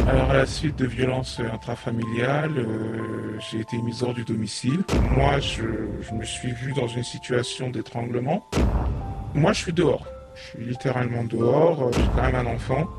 Alors, à la suite de violences intrafamiliales, j'ai été mis hors du domicile. Moi, je me suis vu dans une situation d'étranglement. Moi, je suis dehors. Je suis littéralement dehors. J'ai quand même un enfant.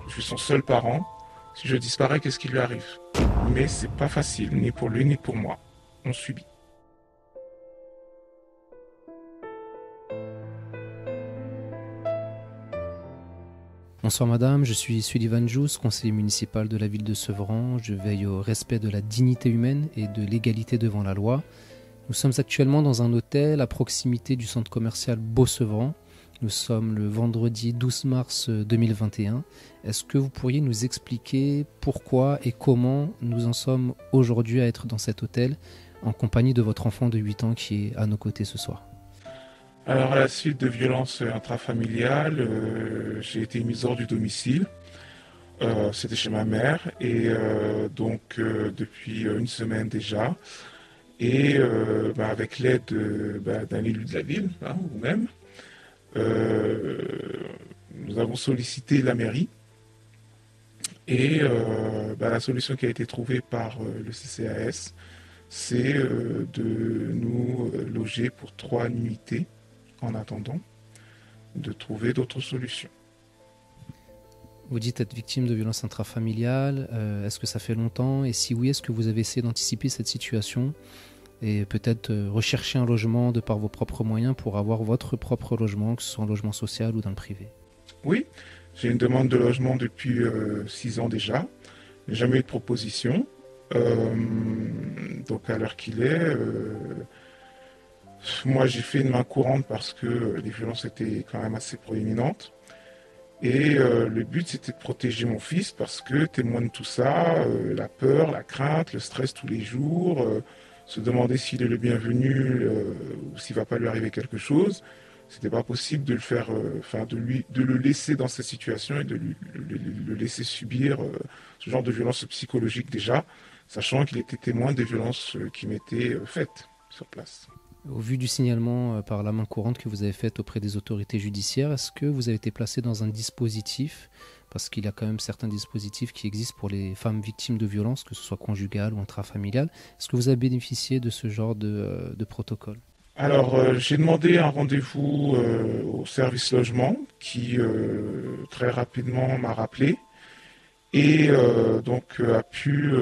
Je suis son seul parent. Si je disparais, qu'est-ce qui lui arrive? Mais c'est pas facile, ni pour lui, ni pour moi. On subit. Bonsoir madame, je suis Sullivan Jous, conseiller municipal de la ville de Sevran. Je veille au respect de la dignité humaine et de l'égalité devant la loi. Nous sommes actuellement dans un hôtel à proximité du centre commercial Beau-Sevran. Nous sommes le vendredi 12 mars 2021. Est-ce que vous pourriez nous expliquer pourquoi et comment nous en sommes aujourd'hui à être dans cet hôtel en compagnie de votre enfant de 8 ans qui est à nos côtés ce soir? Alors, à la suite de violences intrafamiliales, j'ai été mis hors du domicile. C'était chez ma mère et depuis une semaine déjà. Et avec l'aide d'un élu de la ville, hein, ou même, euh, nous avons sollicité la mairie. Et la solution qui a été trouvée par le CCAS, c'est de nous loger pour 3 nuitées en attendant de trouver d'autres solutions. Vous dites être victime de violences intrafamiliales. Est-ce que ça fait longtemps? Et si oui, est-ce que vous avez essayé d'anticiper cette situation et peut-être rechercher un logement de par vos propres moyens pour avoir votre propre logement, que ce soit un logement social ou dans le privé? Oui, j'ai une demande de logement depuis 6 ans déjà. Je n'ai jamais eu de proposition. Euh, donc à l'heure qu'il est, moi j'ai fait une main courante parce que les violences étaient quand même assez proéminentes. Et le but, c'était de protéger mon fils parce que témoin de tout ça, la peur, la crainte, le stress tous les jours, se demander s'il est le bienvenu ou s'il va pas lui arriver quelque chose. C'était pas possible de le faire, de le laisser dans cette situation et de le laisser subir ce genre de violence psychologique déjà, sachant qu'il était témoin des violences qui m'étaient faites sur place. Au vu du signalement par la main courante que vous avez fait auprès des autorités judiciaires, est-ce que vous avez été placé dans un dispositif? Parce qu'il y a quand même certains dispositifs qui existent pour les femmes victimes de violences, que ce soit conjugales ou intrafamiliales. Est-ce que vous avez bénéficié de ce genre de protocole? Alors, j'ai demandé un rendez-vous au service logement qui très rapidement m'a rappelé et a pu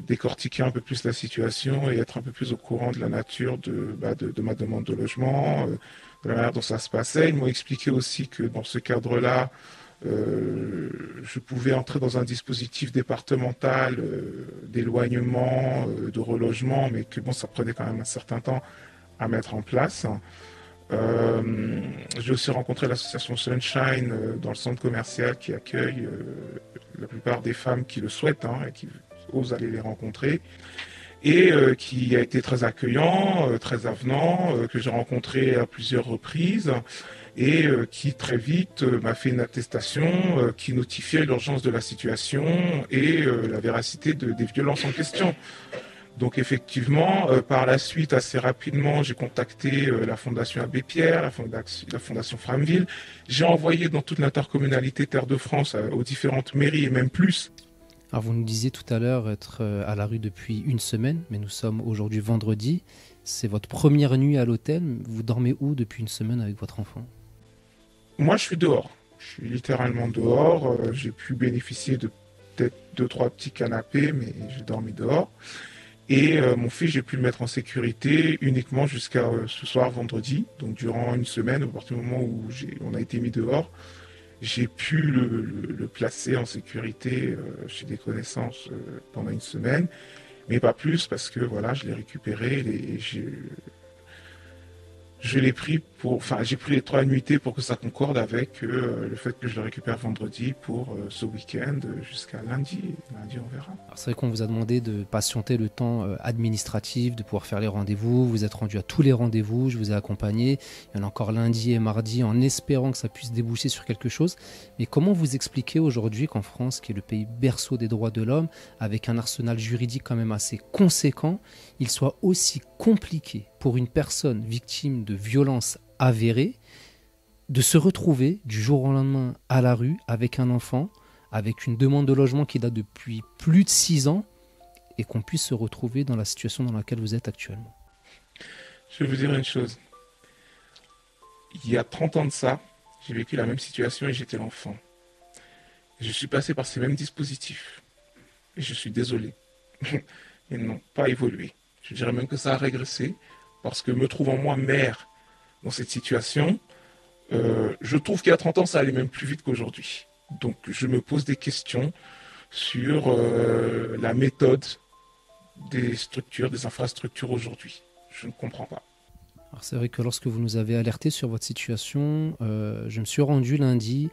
décortiquer un peu plus la situation et être un peu plus au courant de la nature de ma demande de logement, de la manière dont ça se passait. Ils m'ont expliqué aussi que dans ce cadre-là, je pouvais entrer dans un dispositif départemental d'éloignement, de relogement, mais que bon, ça prenait quand même un certain temps à mettre en place. J'ai aussi rencontré l'association Sunshine dans le centre commercial qui accueille la plupart des femmes qui le souhaitent et qui osent aller les rencontrer et qui a été très accueillant, très avenant, que j'ai rencontré à plusieurs reprises et qui très vite m'a fait une attestation qui notifiait l'urgence de la situation et la véracité des violences en question. Donc effectivement, par la suite, assez rapidement, j'ai contacté la Fondation Abbé Pierre, la Fondation Framville. J'ai envoyé dans toute l'intercommunalité Terre de France aux différentes mairies et même plus. Alors vous nous disiez tout à l'heure être à la rue depuis une semaine, mais nous sommes aujourd'hui vendredi. C'est votre première nuit à l'hôtel. Vous dormez où depuis une semaine avec votre enfant? Moi, je suis dehors. Je suis littéralement dehors. J'ai pu bénéficier de peut-être 2, 3 petits canapés, mais j'ai dormi dehors. Et mon fils, j'ai pu le mettre en sécurité uniquement jusqu'à ce soir vendredi. Donc durant une semaine, au partir du moment où on a été mis dehors, j'ai pu le placer en sécurité chez des connaissances pendant une semaine. Mais pas plus parce que voilà, je l'ai récupéré et j'ai pris les 3 nuitées pour que ça concorde avec le fait que je le récupère vendredi pour ce week-end jusqu'à lundi. Lundi, on verra. Alors c'est vrai qu'on vous a demandé de patienter le temps administratif, de pouvoir faire les rendez-vous. Vous êtes rendu à tous les rendez-vous, je vous ai accompagné. Il y en a encore lundi et mardi en espérant que ça puisse déboucher sur quelque chose. Mais comment vous expliquez aujourd'hui qu'en France, qui est le pays berceau des droits de l'homme, avec un arsenal juridique quand même assez conséquent, il soit aussi compliqué pour une personne victime de violences avérées de se retrouver du jour au lendemain à la rue avec un enfant, avec une demande de logement qui date depuis plus de 6 ans et qu'on puisse se retrouver dans la situation dans laquelle vous êtes actuellement? Je vais vous dire une chose. Il y a 30 ans de ça, j'ai vécu la même situation et j'étais l'enfant. Je suis passé par ces mêmes dispositifs. Et je suis désolé. Ils n'ont pas évolué. Je dirais même que ça a régressé parce que me trouvant moi mère dans cette situation, je trouve qu'il y a 30 ans, ça allait même plus vite qu'aujourd'hui. Donc je me pose des questions sur la méthode des structures, des infrastructures aujourd'hui. Je ne comprends pas. Alors c'est vrai que lorsque vous nous avez alerté sur votre situation, je me suis rendu lundi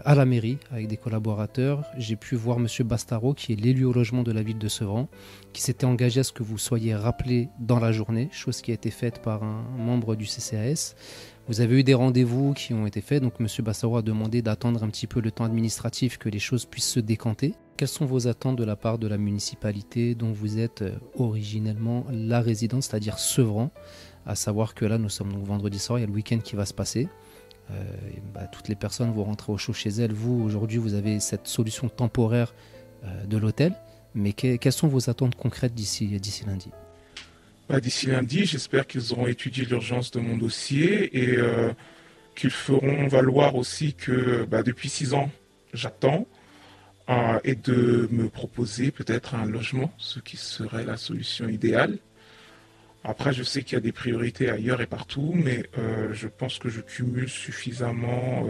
à la mairie avec des collaborateurs. J'ai pu voir M. Bastaro, qui est l'élu au logement de la ville de Sevran, qui s'était engagé à ce que vous soyez rappelé dans la journée, chose qui a été faite par un membre du CCAS. Vous avez eu des rendez-vous qui ont été faits, donc M. Bastaro a demandé d'attendre un petit peu le temps administratif que les choses puissent se décanter. Quelles sont vos attentes de la part de la municipalité dont vous êtes originellement la résidence, c'est-à-dire Sevran, à savoir que là nous sommes donc vendredi soir, il y a le week-end qui va se passer. Toutes les personnes vont rentrer au chaud chez elles. Vous, aujourd'hui, vous avez cette solution temporaire de l'hôtel, mais quelles sont vos attentes concrètes d'ici lundi? D'ici lundi, j'espère qu'ils auront étudié l'urgence de mon dossier et qu'ils feront valoir aussi que depuis 6 ans, j'attends et de me proposer peut-être un logement, ce qui serait la solution idéale. Après, je sais qu'il y a des priorités ailleurs et partout, mais je pense que je cumule suffisamment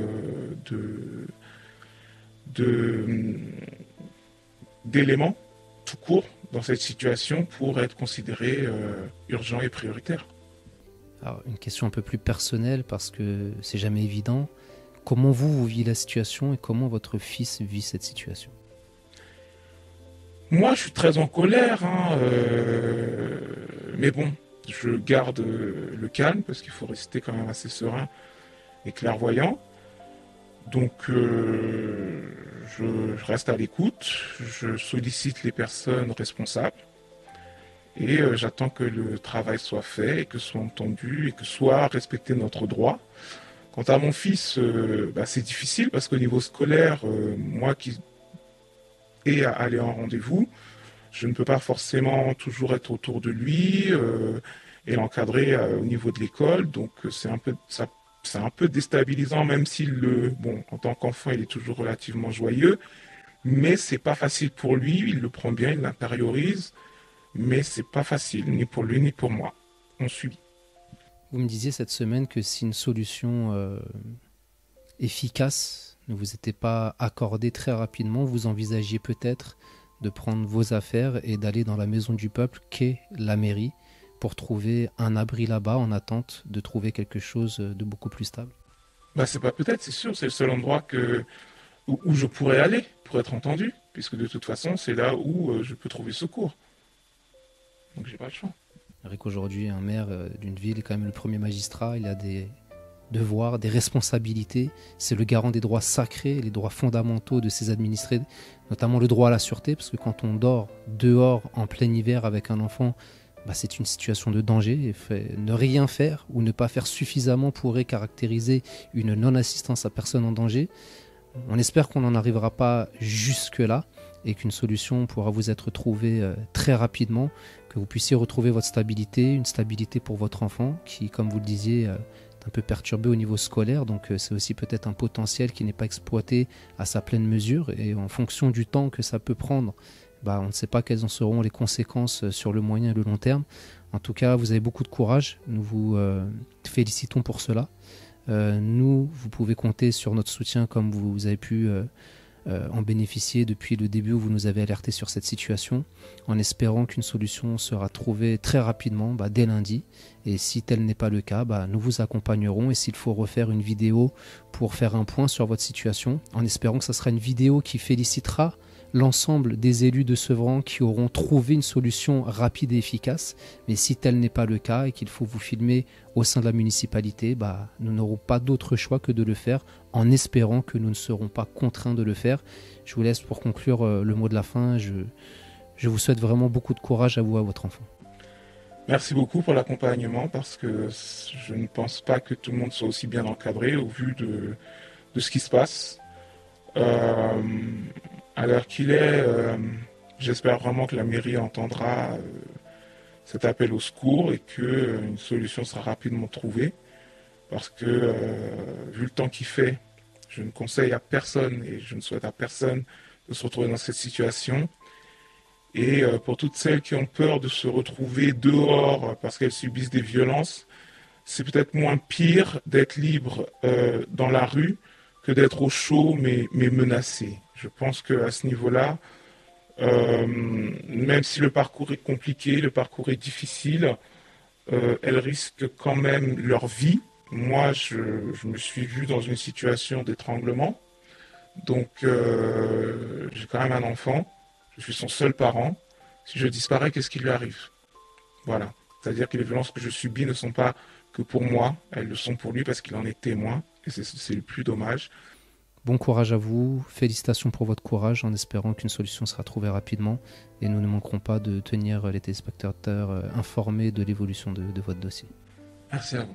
d'éléments tout court dans cette situation pour être considéré urgent et prioritaire. Alors, une question un peu plus personnelle parce que c'est jamais évident. Comment vous vivez la situation et comment votre fils vit cette situation? Moi, je suis très en colère, mais bon, je garde le calme parce qu'il faut rester quand même assez serein et clairvoyant. Donc, je reste à l'écoute, je sollicite les personnes responsables et j'attends que le travail soit fait et que soit entendu et que soit respecté notre droit. Quant à mon fils, c'est difficile parce qu'au niveau scolaire, moi qui ai à aller en rendez-vous, je ne peux pas forcément toujours être autour de lui et l'encadrer au niveau de l'école. Donc c'est un peu déstabilisant, même en tant qu'enfant, il est toujours relativement joyeux. Mais c'est pas facile pour lui, il le prend bien, il l'intériorise. Mais c'est pas facile, ni pour lui, ni pour moi. On subit. Vous me disiez cette semaine que si une solution efficace ne vous était pas accordée très rapidement, vous envisagiez peut-être de prendre vos affaires et d'aller dans la maison du peuple qu'est la mairie pour trouver un abri là-bas en attente de trouver quelque chose de beaucoup plus stable. C'est pas peut-être, c'est sûr, c'est le seul endroit où je pourrais aller pour être entendu, puisque de toute façon, c'est là où je peux trouver secours. Donc j'ai pas le choix. C'est vrai qu'aujourd'hui, un maire d'une ville est quand même le premier magistrat, il a des devoirs, des responsabilités, c'est le garant des droits sacrés, les droits fondamentaux de ses administrés, notamment le droit à la sûreté, parce que quand on dort dehors en plein hiver avec un enfant, c'est une situation de danger. Et ne rien faire ou ne pas faire suffisamment pourrait caractériser une non-assistance à personne en danger. On espère qu'on n'en arrivera pas jusque-là et qu'une solution pourra vous être trouvée très rapidement, que vous puissiez retrouver votre stabilité, une stabilité pour votre enfant qui, comme vous le disiez, est un peu perturbé au niveau scolaire, donc c'est aussi peut-être un potentiel qui n'est pas exploité à sa pleine mesure et en fonction du temps que ça peut prendre, on ne sait pas quelles en seront les conséquences sur le moyen et le long terme. En tout cas, vous avez beaucoup de courage, nous vous félicitons pour cela. Vous pouvez compter sur notre soutien comme vous avez pu en bénéficier depuis le début où vous nous avez alerté sur cette situation, en espérant qu'une solution sera trouvée très rapidement, dès lundi. Et si tel n'est pas le cas, nous vous accompagnerons. Et s'il faut refaire une vidéo pour faire un point sur votre situation, en espérant que ce sera une vidéo qui félicitera l'ensemble des élus de Sevran qui auront trouvé une solution rapide et efficace. Mais si tel n'est pas le cas et qu'il faut vous filmer au sein de la municipalité, nous n'aurons pas d'autre choix que de le faire en espérant que nous ne serons pas contraints de le faire. Je vous laisse pour conclure le mot de la fin. Je vous souhaite vraiment beaucoup de courage à vous et à votre enfant. Merci beaucoup pour l'accompagnement parce que je ne pense pas que tout le monde soit aussi bien encadré au vu de ce qui se passe. Euh, à l'heure qu'il est, j'espère vraiment que la mairie entendra cet appel au secours et qu'une solution sera rapidement trouvée. Parce que, vu le temps qu'il fait, je ne conseille à personne et je ne souhaite à personne de se retrouver dans cette situation. Et pour toutes celles qui ont peur de se retrouver dehors parce qu'elles subissent des violences, c'est peut-être moins pire d'être libre dans la rue que d'être au chaud mais menacé. Je pense qu'à ce niveau-là, même si le parcours est compliqué, le parcours est difficile, elles risquent quand même leur vie. Moi, je me suis vu dans une situation d'étranglement. Donc, j'ai quand même un enfant. Je suis son seul parent. Si je disparais, qu'est-ce qui lui arrive? Voilà. C'est-à-dire que les violences que je subis ne sont pas que pour moi, elles le sont pour lui parce qu'il en est témoin. Et c'est le plus dommage. Bon courage à vous, félicitations pour votre courage en espérant qu'une solution sera trouvée rapidement et nous ne manquerons pas de tenir les téléspectateurs informés de l'évolution de votre dossier. Merci à vous.